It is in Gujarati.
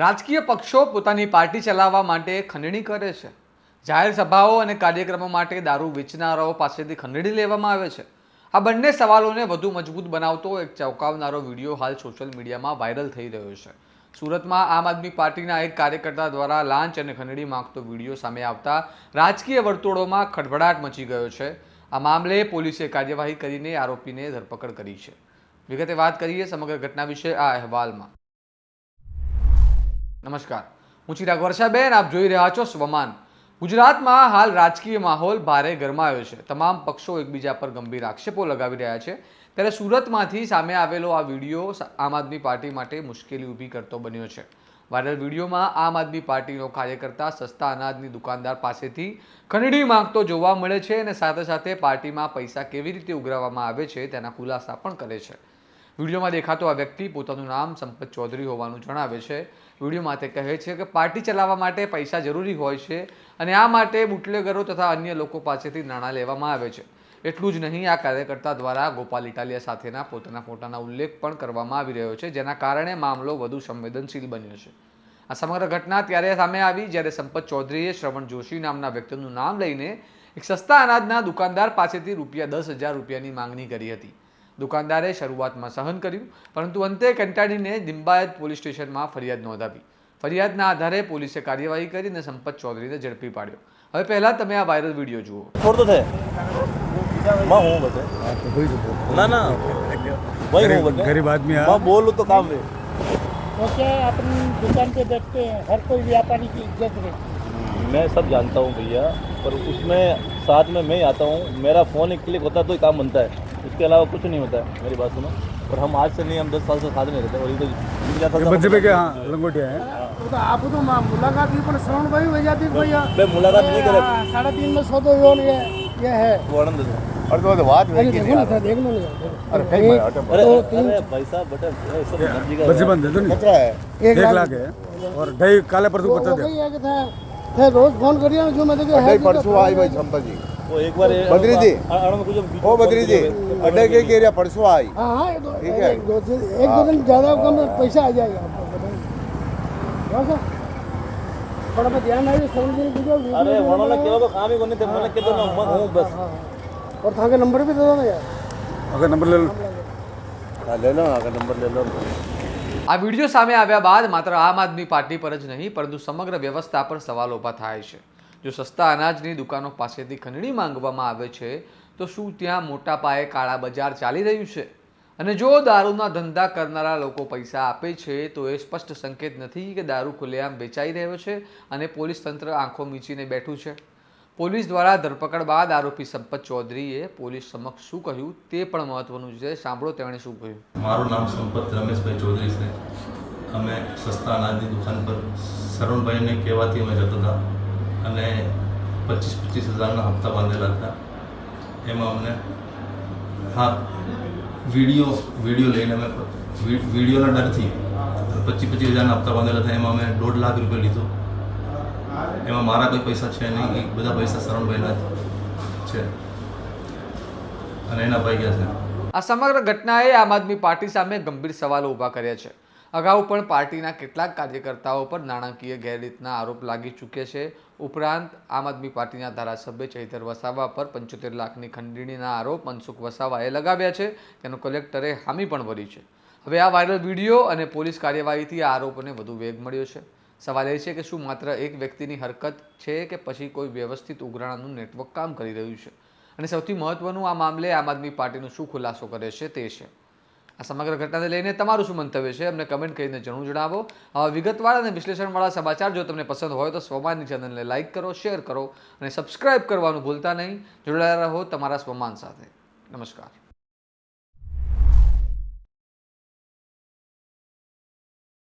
રાજકીય પક્ષો પોતાની પાર્ટી ચલાવવા માટે ખંડણી કરે છે. જાહેર સભાઓ અને કાર્યક્રમો માટે દારૂ વેચનારાઓ પાસેથી ખંડણી લેવામાં આવે છે. આ બંને સવાલોને વધુ મજબૂત બનાવતો એક ચોંકાવનારો વિડીયો હાલ સોશિયલ મીડિયામાં વાયરલ થઈ રહ્યો છે. સુરતમાં આમ આદમી પાર્ટીના એક કાર્યકર્તા દ્વારા લાંચ અને ખંડણી માંગતો વિડીયો સામે આવતા રાજકીય વર્તુળોમાં ખળભળાટ મચી ગયો છે. આ મામલે પોલીસે કાર્યવાહી કરીને આરોપીને ધરપકડ કરી છે. વિગતે વાત કરીએ સમગ્ર ઘટના વિશે આ અહેવાલમાં. નમસ્કાર, હું ચિરાગ વર્ષાબેન, આપ જોઈ રહ્યા છો સ્વમાન. ગુજરાતમાં હાલ રાજકીય માહોલ ભારે ગરમાયો છે. તમામ પક્ષો એકબીજા પર ગંભીર આક્ષેપો લગાવી રહ્યા છે. ત્યારે સુરતમાંથી સામે આવેલો આ વિડીયો આમ આદમી પાર્ટી માટે મુશ્કેલી ઊભી કરતો બન્યો છે. વાયરલ વિડીયોમાં આમ આદમી પાર્ટીનો કાર્યકર્તા સસ્તા અનાજની દુકાનદાર પાસેથી ખંડણી માંગતો જોવા મળે છે અને સાથે સાથે પાર્ટીમાં પૈસા કેવી રીતે ઉઘરાવવામાં આવે છે તેના ખુલાસા પણ કરે છે. વિડીયોમાં દેખાતો આ વ્યક્તિ પોતાનું નામ સંપત ચૌધરી હોવાનું જણાવે છે. વિડીયોમાં તે કહે છે કે પાર્ટી ચલાવવા માટે પૈસા જરૂરી હોય છે અને આ માટે બુટલેગરો તથા અન્ય લોકો પાસેથી નાણાં લેવામાં આવે છે. એટલું જ નહીં, આ કાર્યકર્તા દ્વારા ગોપાલ ઇટાલિયા સાથેના પોતાના ફોટાના ઉલ્લેખ પણ કરવામાં આવી રહ્યો છે, જેના કારણે મામલો વધુ સંવેદનશીલ બન્યો છે. આ સમગ્ર ઘટના ત્યારે સામે આવી જ્યારે સંપત ચૌધરીએ શ્રવણ જોશી નામના વ્યક્તિનું નામ લઈને એક સસ્તા અનાજના દુકાનદાર પાસેથી ₹10,000ની માંગણી કરી હતી. દુકાનદારે શરૂઆતમાં સહન કર્યું, પરંતુ અંતે કંટાળીને લિંબાયત પોલીસ સ્ટેશનમાં ફરિયાદ નોંધાવી. ફરિયાદના આધારે પોલીસે કાર્યવાહી કરીને સંપત ચૌધરીને ઝડપી પાડ્યો. હવે પહેલા તમે આ વાયરલ વિડીયો જુઓ. ना ना वही हूँ बता गरीब आदमी है। मैं बोलूँ तो काम है तो क्या अपनी दुकान पे बैठते हैं, हर कोई व्यापारी की इज्जत रहती मैं सब जानता हूँ भैया, पर उसमें साथ में मैं आता हूँ, मेरा फ़ोन एक क्लिक होता है तो ही काम बनता है, उसके अलावा कुछ नहीं होता है. मेरी बात सुनो. और हम आज से नहीं, हम 10 साल से साथ में रहते हैं. और ये बच्चे पे क्या हाँ लंगोटिया है. तो आप तो मुलाकात भी, પણ શ્રવણભાઈ વૈજાતી ભૈયા मैं मुलाकात नहीं करे. 3.5 में सौदો ये है. वो आनंद है. और तो बात अरे देखो ना, देखना नहीं. अरे फेंक मारा, हटो. अरे भाई साहब बटन ये सब मर्जी का बच्चे बंद है तो नहीं. કચરા હે 1 लाख है और ढाई काले परसों बच्चा दे. थे रोज फोन करिए जो मैं देखे है परसों आई भाई संपत जी. वो एक बार बद्री जी. आनंद कुछ ओ बद्री जी अड्डे के एरिया परसों आई. हाँ हाँ ठीक है. एक दो दिन ज़्यादा कम पैसा आ जाएगा आपको, बताइए. थोड़ा मैं ध्यान आइए समझ. अरे वनों केवा को काम ही कोनी थे, मैंने के तो मैं हूं बस. और था के नंबर भी दे दो ना यार. अगर नंबर ले लो. ले लो अगर नंबर ले लो. આ વિડીયો સામે આવ્યા બાદ માત્ર આમ આદમી પાર્ટી પર જ નહીં, પરંતુ સમગ્ર વ્યવસ્થા પર સવાલ ઊભા થાય છે. જો સસ્તા અનાજની દુકાનો પાસેથી ખંડણી માંગવામાં આવે છે તો શું ત્યાં મોટા પાયે કાળા બજાર ચાલી રહ્યું છે? અને જો દારૂના ધંધા કરનારા લોકો પૈસા આપે છે તો એ સ્પષ્ટ સંકેત નથી કે દારૂ ખુલ્લેઆમ વેચાઈ રહ્યો છે અને પોલીસ તંત્ર આંખો મીચીને બેઠું છે? પોલીસ દ્વારા ધરપકડ બાદ આરોપી સંપત ચૌધરીએ પોલીસ સમક્ષ શું કહ્યું તે પણ મહત્વનું છે. સાંભળો તેમણે શું કહ્યું. મારું નામ સંપત રમેશભાઈ ચૌધરી છે. અમે સસ્તા અનાજની દુકાન પર શરણભાઈને કહેવાથી અમે જતા હતા અને 25-25 હજારના હપ્તા બાંધેલા હતા. એમાં અમને હા વિડીયો લઈને અમે વિડીયોના ડરથી 25-25 હજારના હપ્તા બાંધેલા હતા. એમાં અમે 1.5 લાખ રૂપિયા લીધો. એમાં મારા કોઈ પૈસા છે નહીં, એ બધા પૈસા શરણભાઈના જ છે અને એના ભાઈ ગયા છે. આ સમગ્ર ઘટનાએ આમ આદમી પાર્ટી સામે ગંભીર સવાલો ઊભા કર્યા છે. અગાઉ પણ પાર્ટીના કેટલાક કાર્યકર્તાઓ પર નાણાકીય ગેરરીતના આરોપ લાગી ચૂક્યા છે. ઉપરાંત આમ આદમી પાર્ટીના ધારાસભ્ય ચૈતર વસાવા પર 75 લાખની ખંડણીના આરોપ મનસુખ વસાવાએ લગાવ્યા છે. તેનો કલેક્ટરે હામી પણ ભરી છે. હવે આ વાયરલ વિડીયો અને પોલીસ કાર્યવાહીથી આ આરોપોને વધુ વેગ મળ્યો છે. સવાલ એ છે કે શું માત્ર એક વ્યક્તિની હરકત છે કે પછી કોઈ વ્યવસ્થિત ઉઘરાણાનું નેટવર્ક કામ કરી રહ્યું છે? અને સૌથી મહત્વનું, આ મામલે આમ આદમી પાર્ટીનું શું ખુલાસો કરે છે તે છે. આ સમગ્ર ઘટનાને લઈને તમારું શું મંતવ્ય છે અમને કમેન્ટ કરીને જરૂર જણાવો. આવા વિગતવાર અને વિશ્લેષણવાળા સમાચાર જો તમને પસંદ હોય તો સ્વમાનની ચેનલને લાઇક કરો, શેર કરો અને સબસ્ક્રાઇબ કરવાનું ભૂલતા નહીં. જોડાયેલા રહો તમારા સ્વમાન સાથે. નમસ્કાર.